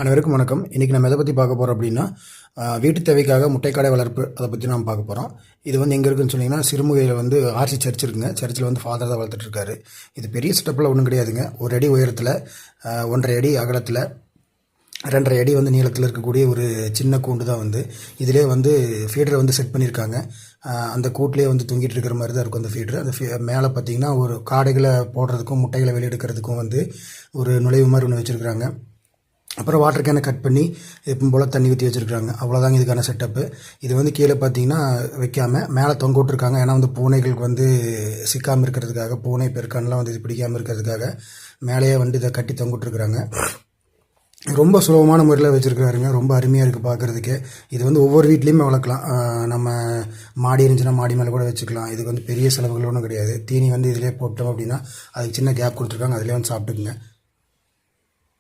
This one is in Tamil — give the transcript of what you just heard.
அனைவருக்கும் வணக்கம். இன்றைக்கி நம்ம எதை பற்றி பார்க்க போகிறோம் அப்படின்னா, வீட்டு தேவைக்காக முட்டைக்காடை வளர்ப்பு அதை பற்றி நம்ம பார்க்க போகிறோம். இது வந்து எங்கே இருக்குதுன்னு சொன்னிங்கன்னா, சிறுமுகையில் வந்து ஆர்சி சர்ச் இருக்குங்க. சர்ச்சில் வந்து ஃபாதர் தான் வளர்த்துட்ருக்காரு. இது பெரிய செட்டப்பில் ஒன்றும் கிடையாதுங்க. 1 அடி உயரத்தில் 1.5 அடி அகலத்தில் 2.5 அடி வந்து நீளத்தில் இருக்கக்கூடிய ஒரு சின்ன கூண்டு தான் வந்து இதிலே வந்து ஃபீடரை வந்து செட் பண்ணியிருக்காங்க. அந்த கூட்டிலே வந்து தூங்கிட்டு இருக்கிற மாதிரி தான் இருக்கும் அந்த ஃபீடரு. அந்த மேலே பார்த்திங்கன்னா ஒரு காடைகளை போடுறதுக்கும் முட்டைகளை வெளியெடுக்கிறதுக்கும் வந்து ஒரு நுழைவு மாதிரி ஒன்று வச்சுருக்குறாங்க. அப்புறம் வாட்டர் கேனை கட் பண்ணி எப்பவும் போல் தண்ணி ஊற்றி வச்சுருக்காங்க. அவ்வளோதாங்க இதுக்கான செட்டப்பு. இது வந்து கீழே பார்த்தீங்கன்னா வைக்காமல் மேலே தொங்க விட்ருக்காங்க. ஏன்னா வந்து பூனைகளுக்கு வந்து சிக்காமல் இருக்கிறதுக்காக, பூனை பெருக்கானெலாம் வந்து இது பிடிக்காமல் இருக்கிறதுக்காக மேலேயே வந்து இதை கட்டி தொங்க விட்ருக்குறாங்க. ரொம்ப சுலபமான முறையில் வச்சுருக்காருங்க. ரொம்ப அருமையாக இருக்குது பார்க்குறதுக்கு. இது வந்து ஒவ்வொரு வீட்லேயுமே வளர்க்கலாம். நம்ம மாடி இருந்துச்சுன்னா மாடி மேலே கூட வச்சுக்கலாம். இதுக்கு வந்து பெரிய செலவுகள் ஒன்றும் கிடையாது. தீனி வந்து இதிலே போட்டோம் அப்படின்னா அதுக்கு சின்ன கேப் கொடுத்துருக்காங்க, அதிலே வந்து சாப்பிட்டுக்குங்க.